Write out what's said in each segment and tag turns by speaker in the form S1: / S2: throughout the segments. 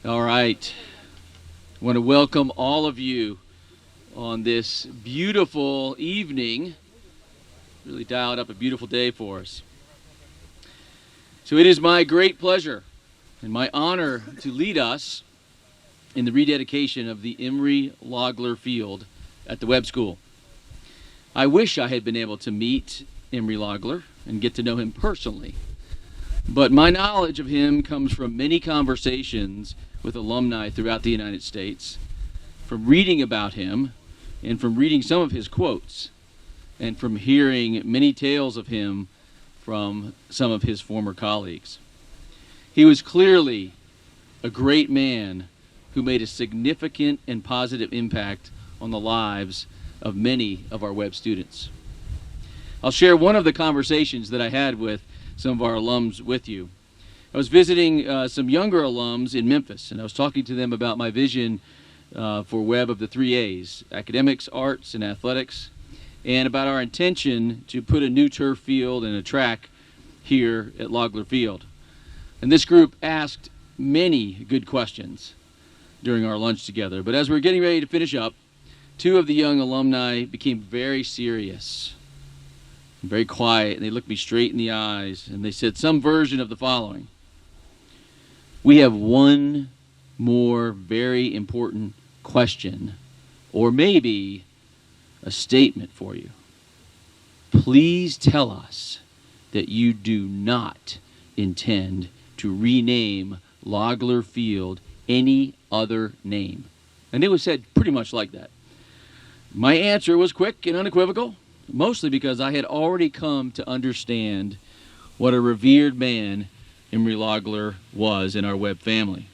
S1: All right. I want to welcome all of you on this beautiful evening. Really dialed up a beautiful day for us. So it is my great pleasure and my honor to lead us in the rededication of the Lagler Field at the Webb School. I wish I had been able to meet Emory Lagler and get to know him personally, but my knowledge of him comes from many conversations with alumni throughout the United States, from reading about him and from reading some of his quotes, and from hearing many tales of him from some of his former colleagues. He was clearly a great man who made a significant and positive impact on the lives of many of our Webb students. I'll share one of the conversations that I had with some of our alums with you. I was visiting some younger alums in Memphis, and I was talking to them about my vision for Webb of the 3 A's, academics, arts, and athletics, and about our intention to put a new turf field and a track here at Lagler Field. And this group asked many good questions during our lunch together, but as we were getting ready to finish up, two of the young alumni became very serious and very quiet, and they looked me straight in the eyes, and they said some version of the following: "We have one more very important question, or maybe a statement for you. Please tell us that you do not intend to rename Lagler Field any other name." And it was said pretty much like that. My answer was quick and unequivocal, mostly because I had already come to understand what a revered man Emory Lagler was in our Webb family.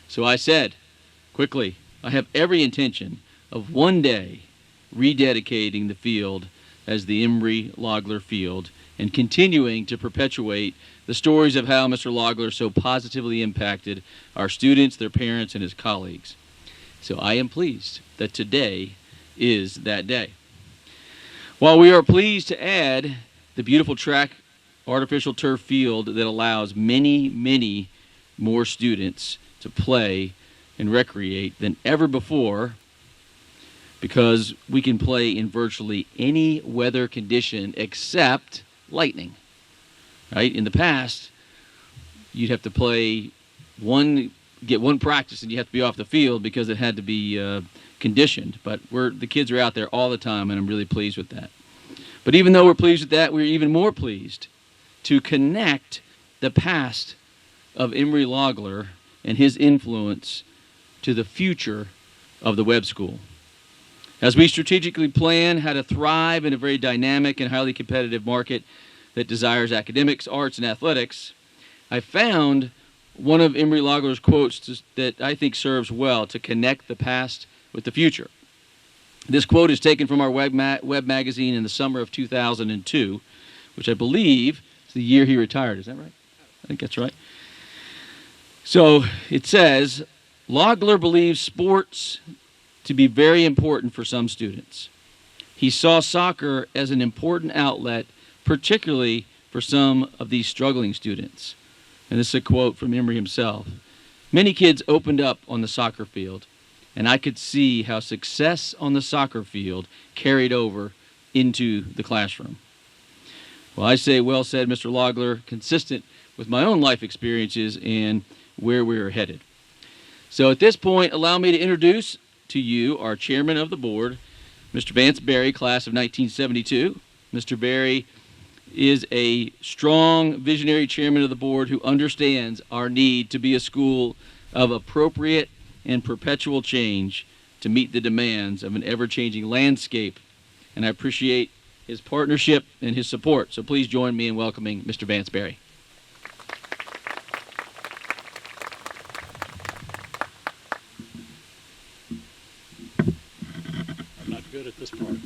S1: So I said, quickly, I have every intention of one day rededicating the field as the Emory Lagler Field and continuing to perpetuate the stories of how Mr. Lagler so positively impacted our students, their parents, and his colleagues. So I am pleased that today is that day. While we are pleased to add the beautiful track artificial turf field that allows many, many more students to play and recreate than ever before, because we can play in virtually any weather condition except lightning. Right? In the past, you'd have to get one practice and you have to be off the field because it had to be conditioned. But the kids are out there all the time, and I'm really pleased with that. But even though we're pleased with that, we're even more pleased to connect the past of Emory Lagler and his influence to the future of the Webb School. As we strategically plan how to thrive in a very dynamic and highly competitive market that desires academics, arts, and athletics, I found one of Emory Lagler's quotes that I think serves well to connect the past with the future. This quote is taken from our Webb magazine in the summer of 2002, which I believe is the year he retired. Is that right? I think that's right. So it says, Lagler believes sports to be very important for some students. He saw soccer as an important outlet, particularly for some of these struggling students. And this is a quote from Emory himself. "Many kids opened up on the soccer field, and I could see how success on the soccer field carried over into the classroom." Well, I say, well said, Mr. Lagler, consistent with my own life experiences and where we're headed. So at this point, allow me to introduce to you our chairman of the board, Mr. Vance Berry, class of 1972. Mr. Berry is a strong, visionary chairman of the board who understands our need to be a school of appropriate and perpetual change to meet the demands of an ever-changing landscape. And I appreciate his partnership and his support. So please join me in welcoming Mr. Vance Berry.
S2: I'm not good at this part.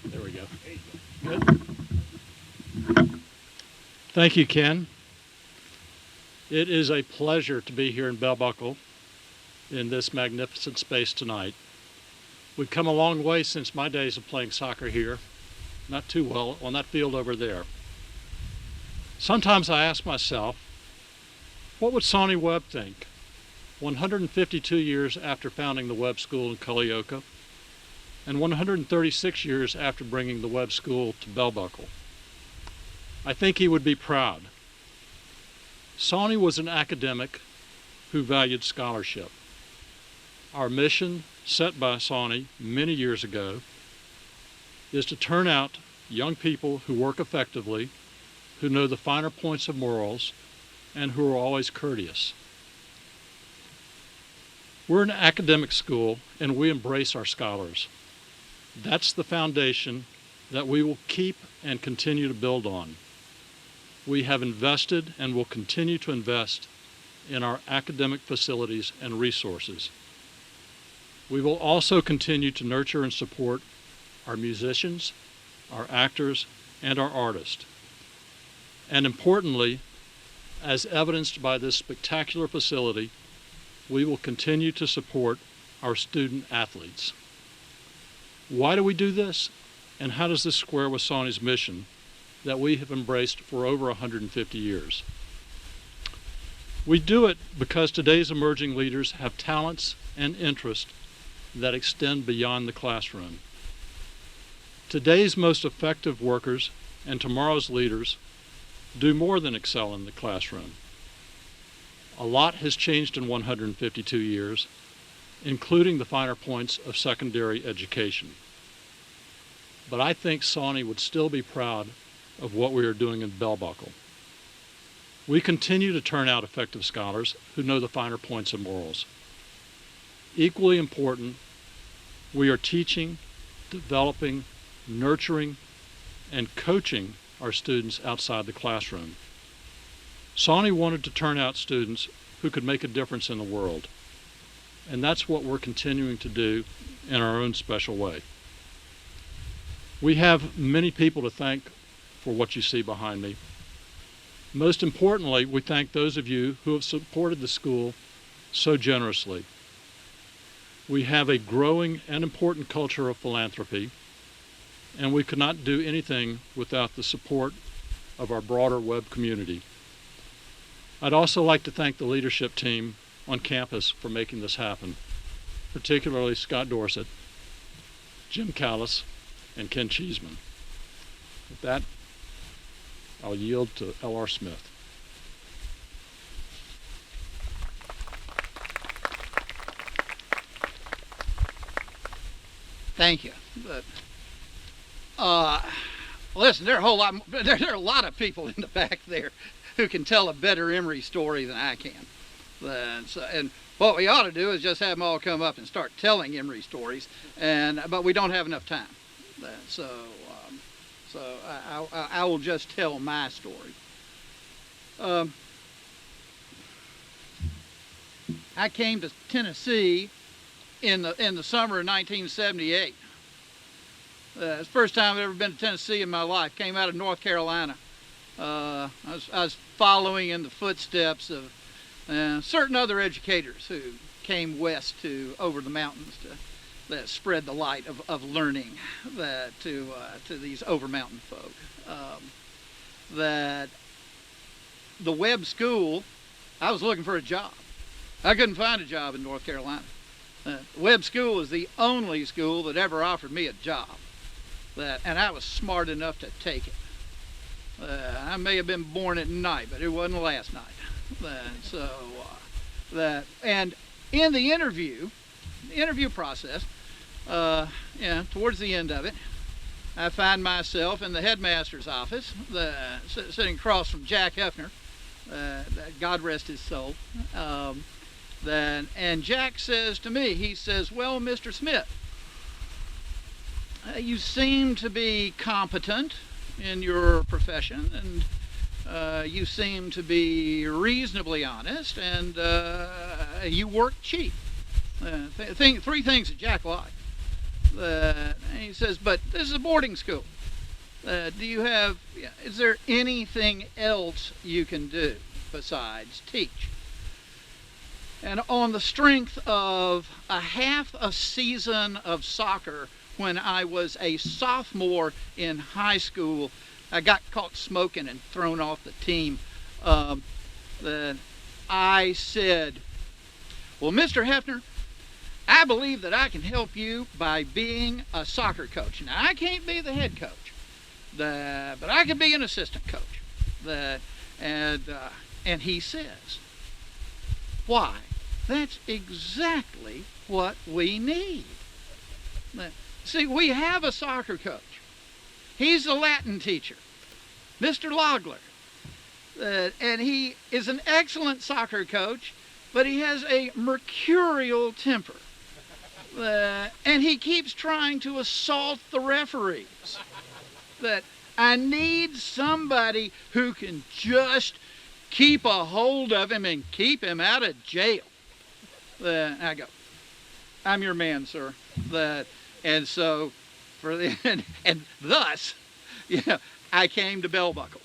S2: There we go. Good. Thank you, Ken. It is a pleasure to be here in Bell Buckle in this magnificent space tonight. We've come a long way since my days of playing soccer here, not too well, on that field over there. Sometimes I ask myself, What would Sonny Webb think 152 years after founding the Webb School in Culleoka and 136 years after bringing the Webb School to Bell Buckle? I think he would be proud. Sonny was an academic who valued scholarship. Our mission, set by Sonny many years ago, is to turn out young people who work effectively, who know the finer points of morals, and who are always courteous. We're an academic school, and we embrace our scholars. That's the foundation that we will keep and continue to build on. We have invested and will continue to invest in our academic facilities and resources. We will also continue to nurture and support our musicians, our actors, and our artists. And importantly, as evidenced by this spectacular facility, we will continue to support our student athletes. Why do we do this? And how does this square with Sonny's mission that we have embraced for over 150 years? We do it because today's emerging leaders have talents and interests that extend beyond the classroom. Today's most effective workers and tomorrow's leaders do more than excel in the classroom. A lot has changed in 152 years, including the finer points of secondary education. But I think Sonny would still be proud of what we are doing in Bell Buckle. We continue to turn out effective scholars who know the finer points of morals. Equally important, we are teaching, developing, nurturing, and coaching our students outside the classroom. Sonny wanted to turn out students who could make a difference in the world, and that's what we're continuing to do in our own special way. We have many people to thank for what you see behind me. Most importantly, we thank those of you who have supported the school so generously. We have a growing and important culture of philanthropy, and we could not do anything without the support of our broader Webb community. I'd also like to thank the leadership team on campus for making this happen, particularly Scott Dorsett, Jim Callis, and Ken Cheeseman. With that, I'll yield to L.R. Smith.
S3: Thank you. Listen, there are a lot of people in the back there who can tell a better Emory story than I can. And what we ought to do is just have them all come up and start telling Emory stories, but we don't have enough time. So I will just tell my story. I came to Tennessee in the summer of 1978. It's the first time I've ever been to Tennessee in my life. Came out of North Carolina. I was following in the footsteps of certain other educators who came west over the mountains that spread the light of learning to these over mountain folk. That the Webb School, I was looking for a job. I couldn't find a job in North Carolina. Webb School is the only school that ever offered me a job. And I was smart enough to take it. I may have been born at night, but it wasn't last night. And in the interview process, towards the end of it, I find myself in the headmaster's office, sitting across from Jack Hefner, God rest his soul. And Jack says to me, he says, "Well, Mr. Smith, you seem to be competent in your profession, and you seem to be reasonably honest, and you work cheap." Three things that Jack liked. And he says, "But this is a boarding school. Is there anything else you can do besides teach?" And on the strength of a half a season of soccer when I was a sophomore in high school, I got caught smoking and thrown off the team. I said, well, Mr. Hefner, I believe that I can help you by being a soccer coach. Now, I can't be the head coach, but I can be an assistant coach. And he says, why? That's exactly what we need. See, we have a soccer coach. He's a Latin teacher, Mr. Lagler. And he is an excellent soccer coach, but he has a mercurial temper. And he keeps trying to assault the referees. That I need somebody who can just keep a hold of him and keep him out of jail. I go, I'm your man, sir. And so, and thus, I came to Bell Buckle.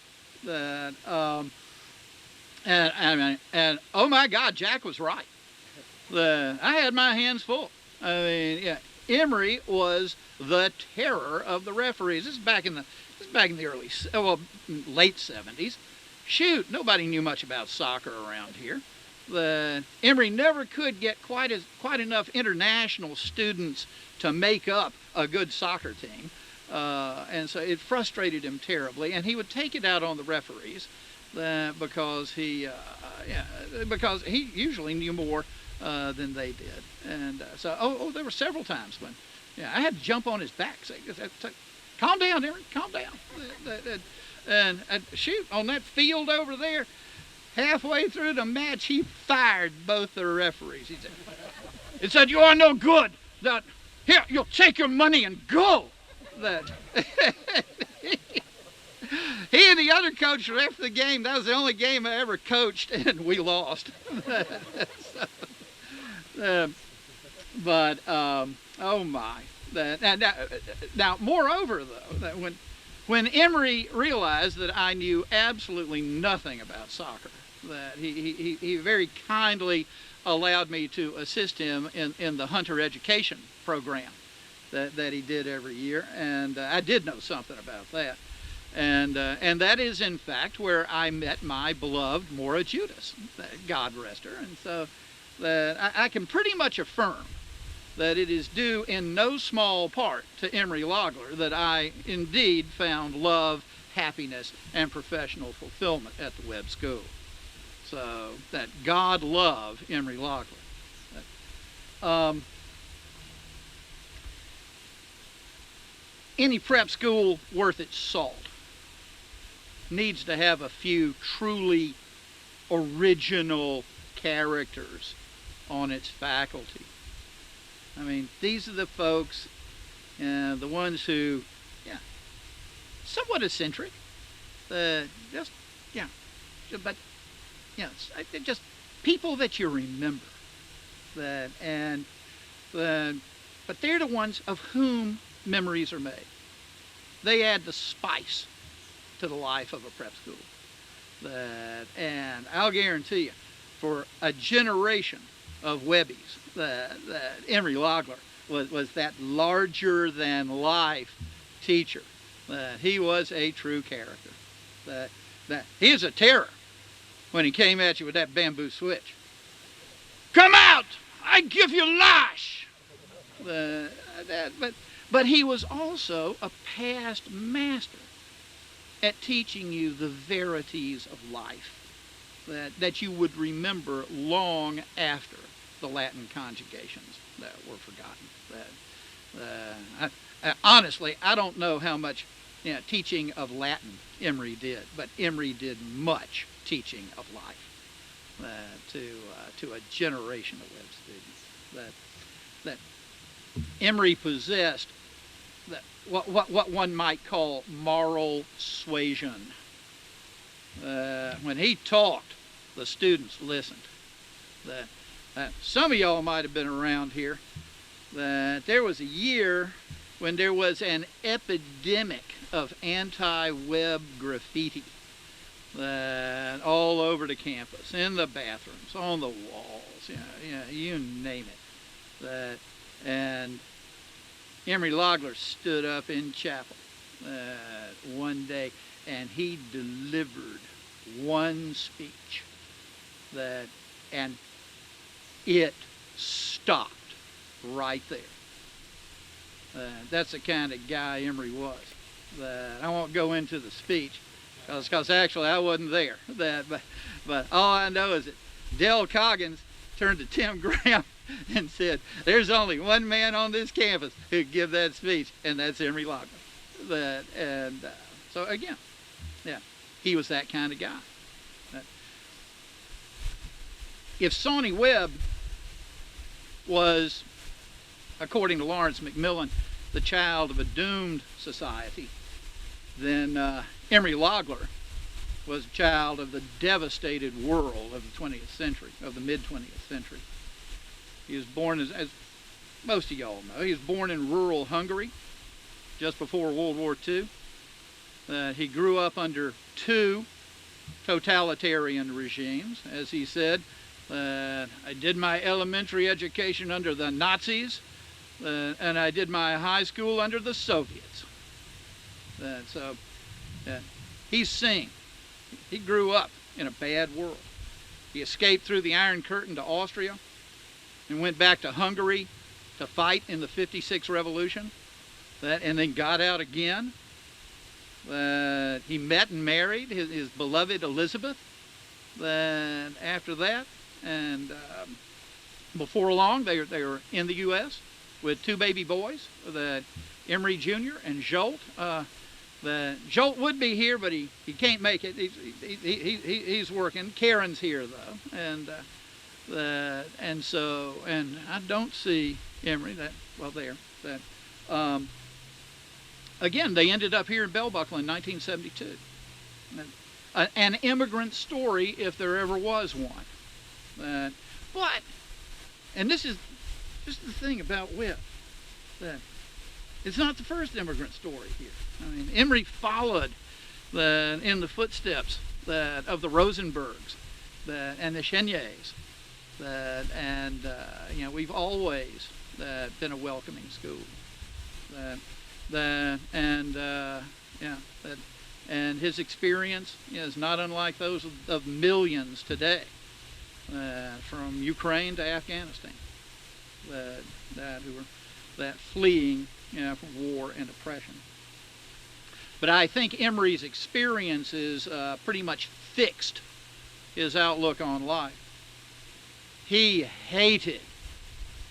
S3: And oh my God, Jack was right. I had my hands full. I mean, Emory was the terror of the referees. This is back in the late 70s. Shoot, nobody knew much about soccer around here. Emory never could get quite enough international students to make up a good soccer team, and so it frustrated him terribly. And he would take it out on the referees because he usually knew more than they did. And so there were several times when I had to jump on his back, say, "Calm down, Emory, calm down." And shoot, on that field over there, halfway through the match, he fired both the referees. He said, "You are no good. Here, you'll take your money and go." He and the other coach left the game. That was the only game I ever coached, and we lost. Oh my. Now, moreover, though, that when Emory realized that I knew absolutely nothing about soccer, that he very kindly allowed me to assist him in the Hunter Education program that he did every year, and I did know something about that. And that is, in fact, where I met my beloved Maura Judas, God rest her. And so I can pretty much affirm that it is due in no small part to Emory Lagler that I indeed found love, happiness, and professional fulfillment at the Webb School. So that God love Emory Lagler. Any prep school worth its salt needs to have a few truly original characters on its faculty. I mean, these are the folks, the ones who, somewhat eccentric, but they're just people that you remember. But they're the ones of whom memories are made. They add the spice to the life of a prep school. And I'll guarantee you, for a generation of Webbies, that Emory Lagler was that larger-than-life teacher. He was a true character. He was a terror when he came at you with that bamboo switch. "Come out! I give you lash!" But he was also a past master at teaching you the verities of life that you would remember long after the Latin conjugations that were forgotten. Honestly, I don't know how much teaching of Latin Emory did, but Emory did much teaching of life to a generation of Webb students. That Emory possessed what one might call moral suasion. When he talked, the students listened. Some of y'all might have been around here. That there was a year when there was an epidemic of anti-Webb graffiti all over the campus, in the bathrooms, on the walls, you name it. And Emory Lagler stood up in chapel one day, and he delivered one speech And it stopped right there. That's the kind of guy Emory was. I won't go into the speech because actually I wasn't there. But all I know is that Del Coggins turned to Tim Graham and said, "There's only one man on this campus who could give that speech, and that's Emory Lagler." So again, yeah, he was that kind of guy. If Sawney Webb was, according to Lawrence Macmillan, the child of a doomed society, then Emory Lagler was a child of the devastated world of the 20th century, of the mid-20th century. He was born, as most of y'all know, he was born in rural Hungary just before World War II. He grew up under two totalitarian regimes. As he said, I did my elementary education under the Nazis, and I did my high school under the Soviets. He's seen. He grew up in a bad world. He escaped through the Iron Curtain to Austria and went back to Hungary to fight in the '56 revolution, and then got out again. He met and married his beloved Elizabeth after that, and before long they were in the U.S. with two baby boys, Emory Jr. and Jolt. Jolt would be here, but he can't make it. He's working. Karen's here though, and I don't see Emory again, they ended up here in Bell Buckle in 1972. An immigrant story, if there ever was one. And this is the thing about Webb. It's not the first immigrant story here. I mean, Emory followed in the footsteps of the Rosenbergs and the Cheniers. We've always been a welcoming school. And his experience is not unlike those of millions today, from Ukraine to Afghanistan, who are fleeing from war and oppression. But I think Emory's experiences pretty much fixed his outlook on life. He hated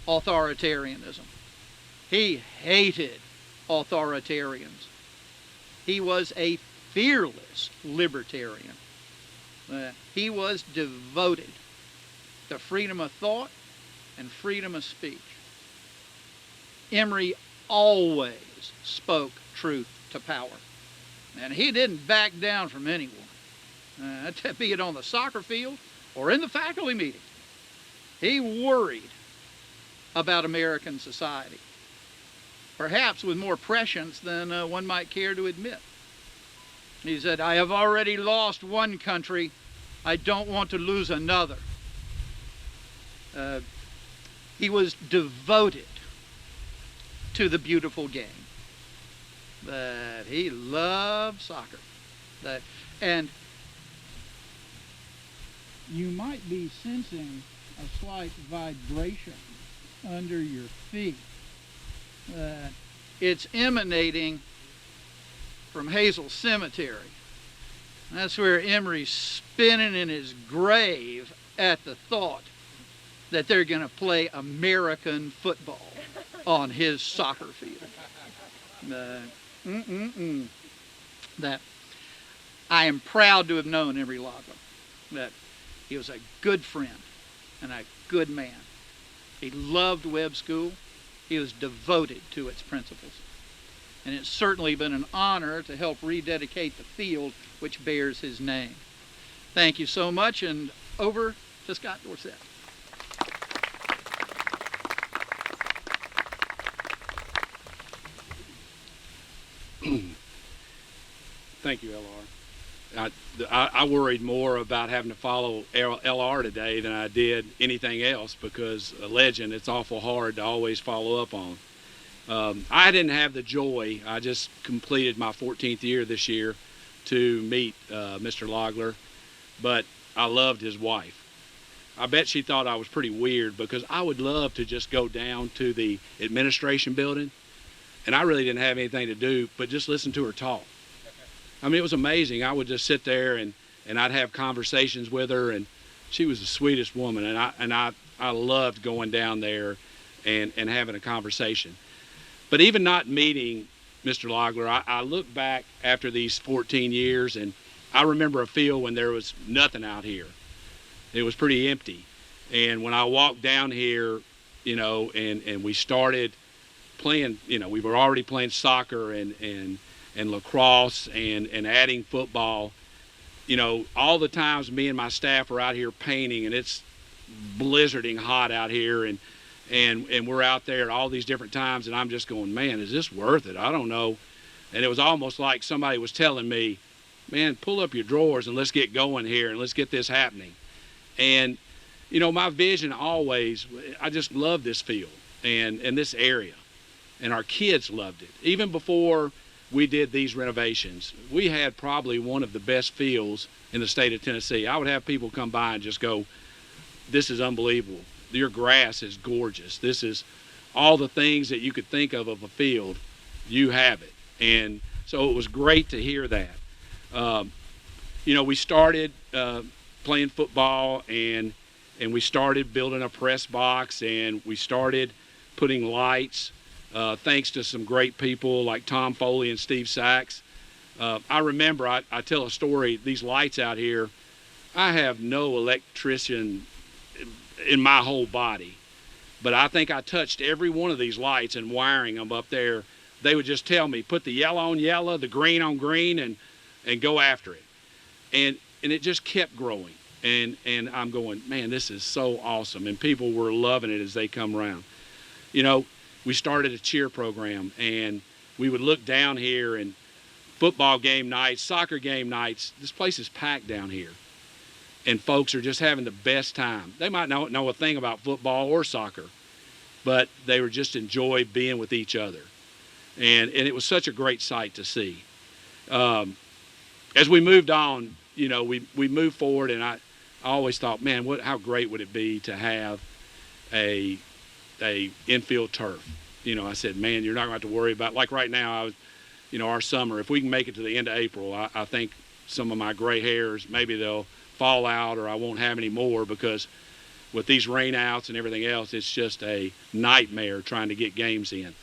S3: authoritarianism. He hated authoritarians. He was a fearless libertarian. He was devoted to freedom of thought and freedom of speech. Emory always spoke truth to power, and he didn't back down from anyone, be it on the soccer field or in the faculty meeting. He worried about American society, perhaps with more prescience than one might care to admit. He said, "I have already lost one country. I don't want to lose another." He was devoted to the beautiful game. He loved soccer. And you might be sensing a slight vibration under your feet. It's emanating from Hazel Cemetery. That's where Emory's spinning in his grave at the thought that they're going to play American football on his soccer field. That I am proud to have known Emory Lagler. That he was a good friend and a good man. He loved Webb School. He was devoted to its principles. And it's certainly been an honor to help rededicate the field which bears his name. Thank you so much, and over to Scott Dorsett.
S4: Thank you, LR. I worried more about having to follow LR today than I did anything else, because a legend, it's awful hard to always follow up on. I didn't have the joy. I just completed my 14th year this year to meet Mr. Lagler, but I loved his wife. I bet she thought I was pretty weird, because I would love to just go down to the administration building, and I really didn't have anything to do but just listen to her talk. I mean, it was amazing. I would just sit there and I'd have conversations with her, and she was the sweetest woman, and I loved going down there and having a conversation. But even not meeting Mr. Lagler, I look back after these 14 years, and I remember a field when there was nothing out here. It was pretty empty. And when I walked down here, you know, and we started playing, you know, we were already playing soccer and lacrosse and adding football. You know, all the times me and my staff are out here painting, and it's blizzarding hot out here, and we're out there at all these different times, and I'm just going, man, is this worth it? I don't know. And it was almost like somebody was telling me, man, pull up your drawers and let's get going here and let's get this happening. And, you know, my vision always, I just love this field and this area. And our kids loved it. Even before we did these renovations, we had probably one of the best fields in the state of Tennessee. I would have people come by and just go, this is unbelievable. Your grass is gorgeous. This is all the things that you could think of a field, you have it. And so it was great to hear that. You know, we started playing football, and we started building a press box, and we started putting lights, thanks to some great people like Tom Foley and Steve Sachs. I remember, I tell a story, these lights out here, I have no electrician in my whole body, but I think I touched every one of these lights and wiring them up there. They would just tell me, put the yellow on yellow, the green on green, and go after it. And it just kept growing. And I'm going, man, this is so awesome. And people were loving it as they come around. You know, we started a cheer program, and we would look down here, and football game nights, soccer game nights, this place is packed down here. And folks are just having the best time. They might not know a thing about football or soccer, but they were just enjoy being with each other. And it was such a great sight to see. As we moved on, you know, we moved forward, and I always thought, man, how great would it be to have a infield turf? You know, I said, man, you're not going to have to worry about, like right now, you know, our summer, if we can make it to the end of April, I think some of my gray hairs, maybe they'll fall out, or I won't have any more, because with these rainouts and everything else, it's just a nightmare trying to get games in.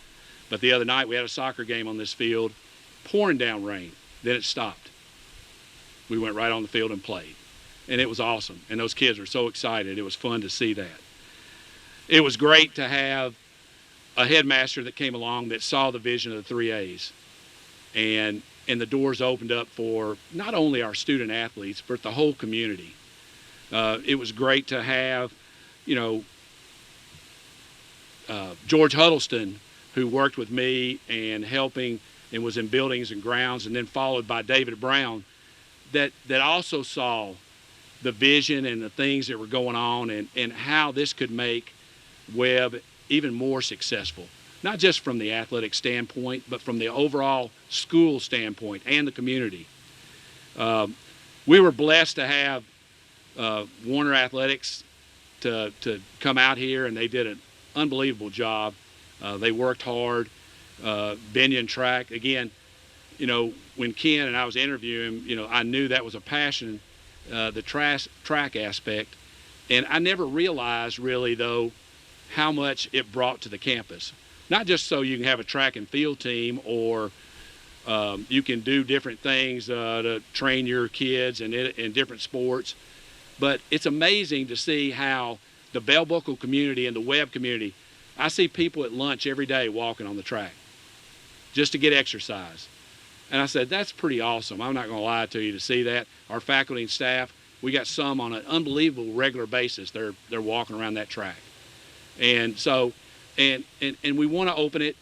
S4: But the other night we had a soccer game on this field, pouring down rain. Then it stopped. We went right on the field and played. And it was awesome. And those kids were so excited. It was fun to see that. It was great to have a headmaster that came along that saw the vision of the 3As. And the doors opened up for not only our student athletes, but the whole community. It was great to have, you know, George Huddleston, who worked with me and helping and was in buildings and grounds, and then followed by David Brown, that also saw the vision and the things that were going on, and how this could make Webb even more successful. Not just from the athletic standpoint, but from the overall school standpoint and the community. We were blessed to have Warner Athletics to come out here, and they did an unbelievable job. They worked hard. Binion Track, again, you know, when Ken and I was interviewing him, you know, I knew that was a passion, the track aspect. And I never realized really, though, how much it brought to the campus. Not just so you can have a track and field team, or you can do different things to train your kids in different sports, but it's amazing to see how the Bell Buckle community and the Webb community, I see people at lunch every day walking on the track just to get exercise. And I said, that's pretty awesome. I'm not going to lie to you, to see that. Our faculty and staff, we got some on an unbelievable regular basis. They're walking around that track. And so, and we want to open it,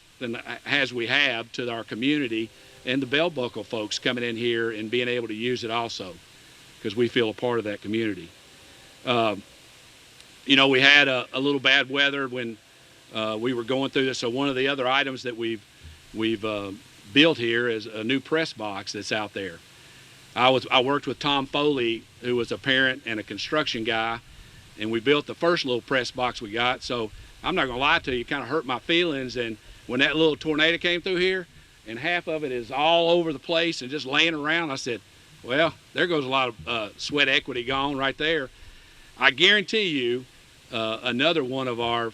S4: as we have, to our community and the Bell Buckle folks coming in here and being able to use it also, because we feel a part of that community. You know, we had a little bad weather when we were going through this. So one of the other items that we've built here is a new press box that's out there. I worked with Tom Foley, who was a parent and a construction guy, and we built the first little press box we got. So I'm not gonna lie to you, it kind of hurt my feelings. And when that little tornado came through here, and half of it is all over the place and just laying around, I said, well, there goes a lot of sweat equity gone right there. I guarantee you, another one of our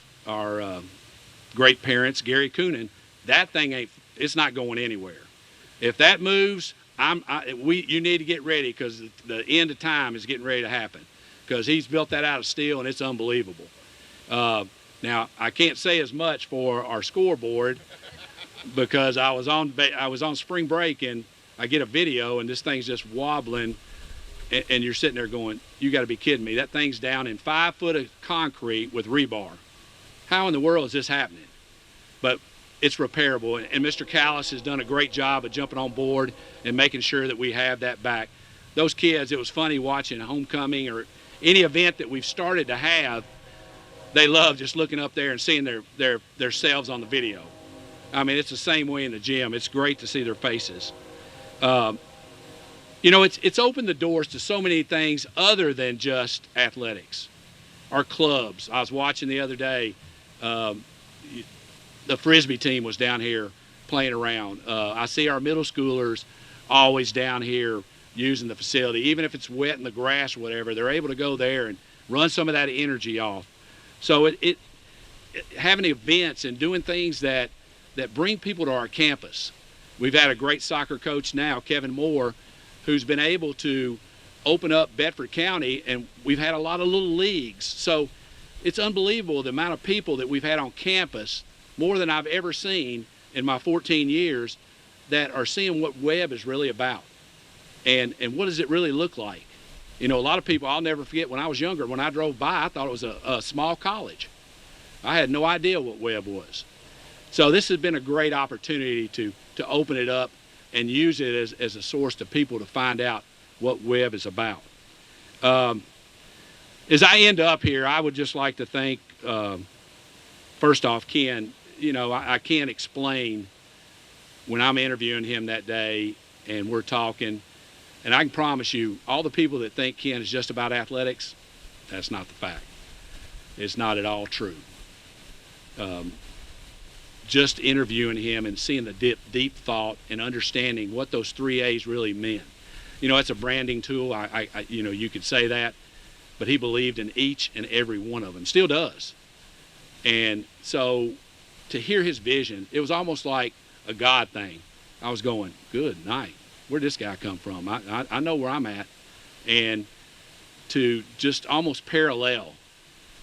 S4: great parents, Gary Coonan, that thing it's not going anywhere. If that moves, you need to get ready, because the end of time is getting ready to happen, because he's built that out of steel and it's unbelievable. Now I can't say as much for our scoreboard, because I was on spring break and I get a video and this thing's just wobbling, and you're sitting there going, you got to be kidding me. That thing's down in 5 foot of concrete with rebar. How in the world is this happening? But it's repairable, and Mr. Callis has done a great job of jumping on board and making sure that we have that back. Those kids, it was funny watching homecoming or any event that we've started to have. They love just looking up there and seeing their selves on the video. I mean, it's the same way in the gym. It's great to see their faces. You know, it's opened the doors to so many things other than just athletics. Our clubs. I was watching the other day, the Frisbee team was down here playing around. I see our middle schoolers always down here using the facility. Even if it's wet in the grass or whatever, they're able to go there and run some of that energy off. So having events and doing things that bring people to our campus. We've had a great soccer coach now, Kevin Moore, who's been able to open up Bedford County, and we've had a lot of little leagues. So it's unbelievable the amount of people that we've had on campus, more than I've ever seen in my 14 years, that are seeing what Webb is really about. And what does it really look like? You know, a lot of people, I'll never forget, when I was younger, when I drove by, I thought it was a small college. I had no idea what Webb was. So this has been a great opportunity to open it up and use it as a source to people to find out what Webb is about. As I end up here, I would just like to thank, first off, Ken. You know, I can't explain when I'm interviewing him that day and we're talking, and I can promise you, all the people that think Ken is just about athletics, that's not the fact. It's not at all true. Just interviewing him and seeing the deep thought and understanding what those 3 A's really meant. You know, it's a branding tool. You know, you could say that, but he believed in each and every one of them, still does. And so to hear his vision, it was almost like a God thing. I was going, good night. Where'd this guy come from? I know where I'm at. And to just almost parallel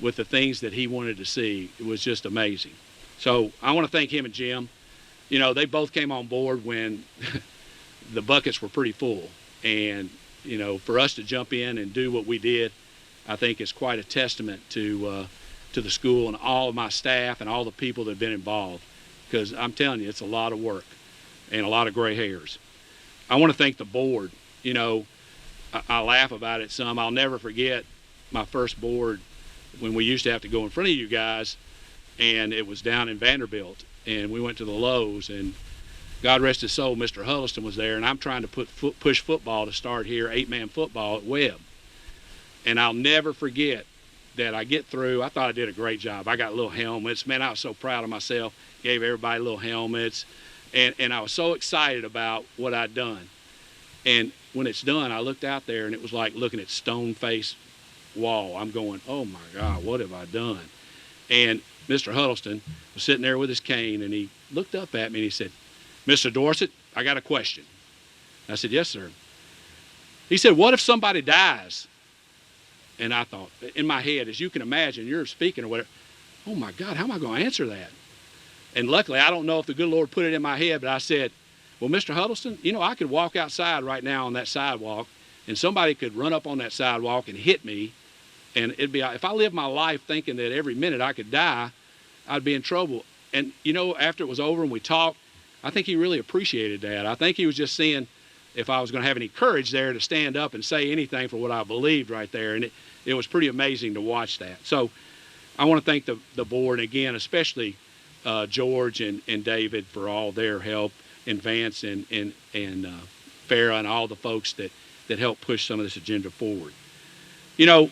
S4: with the things that he wanted to see, it was just amazing. So I want to thank him and Jim. You know, they both came on board when the buckets were pretty full. And, you know, for us to jump in and do what we did, I think is quite a testament to the school and all of my staff and all the people that have been involved. Because I'm telling you, it's a lot of work and a lot of gray hairs. I want to thank the board. You know, I laugh about it some. I'll never forget my first board when we used to have to go in front of you guys, and it was down in Vanderbilt, and we went to the Lowe's, and God rest his soul, Mr. Huddleston was there, and I'm trying to push football to start here, 8-man football at Webb. And I'll never forget that I get through. I thought I did a great job. I got little helmets. Man, I was so proud of myself. Gave everybody little helmets, and I was so excited about what I'd done. And when it's done, I looked out there, and it was like looking at stone-faced wall. I'm going, oh my God, what have I done? And Mr. Huddleston was sitting there with his cane, and he looked up at me and he said, Mr. Dorsett, I got a question. I said, yes, sir. He said, what if somebody dies? And I thought, in my head, as you can imagine, you're speaking or whatever, oh my God, how am I going to answer that? And luckily, I don't know if the good Lord put it in my head, but I said, well, Mr. Huddleston, you know, I could walk outside right now on that sidewalk, and somebody could run up on that sidewalk and hit me, and it'd be, if I lived my life thinking that every minute I could die, I'd be in trouble. And, you know, after it was over and we talked, I think he really appreciated that. I think he was just seeing if I was going to have any courage there to stand up and say anything for what I believed right there. And it was pretty amazing to watch that. So I want to thank the board, again, especially George and David for all their help, and Vance and Farrah and all the folks that helped push some of this agenda forward. You know,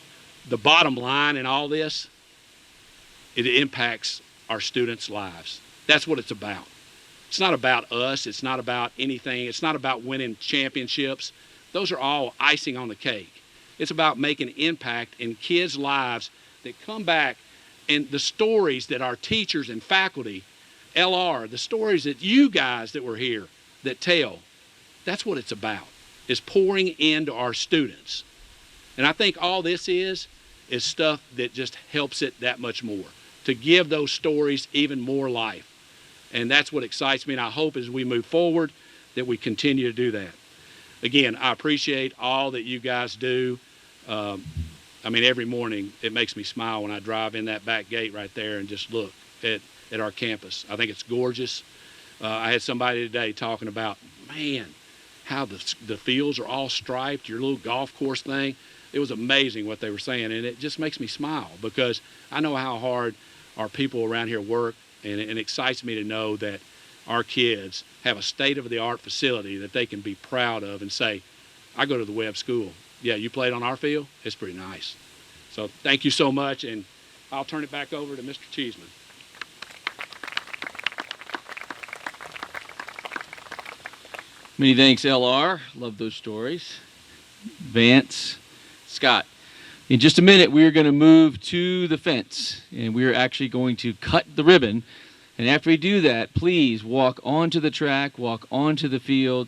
S4: the bottom line in all this, it impacts our students' lives. That's what it's about. It's not about us. It's not about anything. It's not about winning championships. Those are all icing on the cake. It's about making an impact in kids' lives that come back, and the stories that our teachers and faculty, LR, the stories that you guys that were here that tell, that's what it's about, is pouring into our students. And I think all this is stuff that just helps it that much more, to give those stories even more life. And that's what excites me, and I hope as we move forward that we continue to do that. Again, I appreciate all that you guys do. I mean, every morning it makes me smile when I drive in that back gate right there and just look at our campus. I think it's gorgeous. I had somebody today talking about, man, how the fields are all striped, your little golf course thing. It was amazing what they were saying, and it just makes me smile because I know how hard our people around here work, and it excites me to know that our kids have a state-of-the-art facility that they can be proud of and say, I go to the Webb School. Yeah, you played on our field? It's pretty nice. So thank you so much, and I'll turn it back over to Mr. Cheeseman.
S1: Many thanks, LR. Love those stories. Vance, Scott. In just a minute, we're going to move to the fence, and we're actually going to cut the ribbon. And after we do that, please walk onto the track, walk onto the field,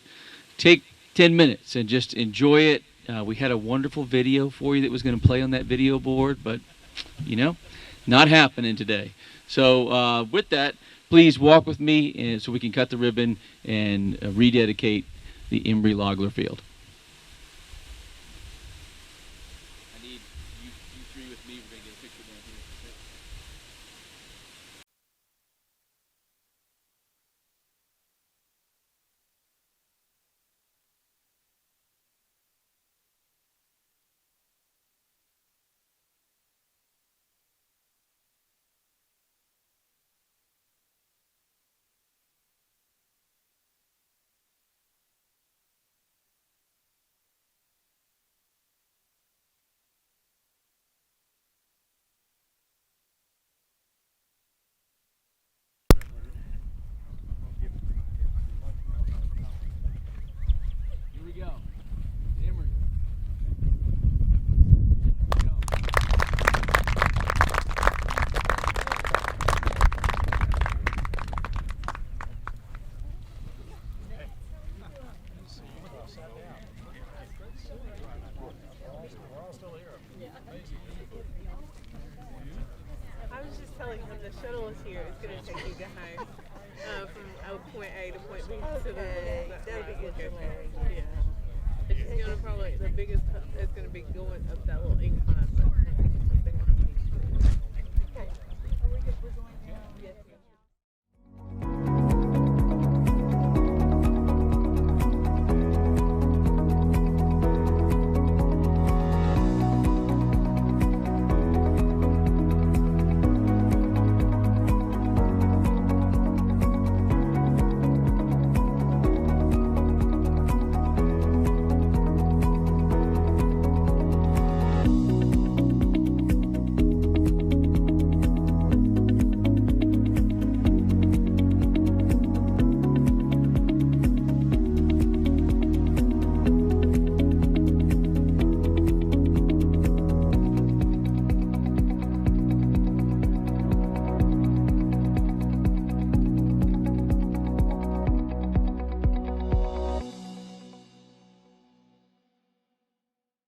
S1: take 10 minutes and just enjoy it. We had a wonderful video for you that was going to play on that video board, but, you know, not happening today. So with that, please walk with me and so we can cut the ribbon and rededicate the Embry-Lagler Field. I need you three with me. We're going to get a picture down here. Here we go. Emory.
S5: I was just telling him the shuttle is here. It's going to take you guys from point A to point B to the that'll be good. Yeah. It's going to probably, the biggest, it's going to be going up that little incline. But they have to be sure. Okay. Are we good? We're going now? Yes.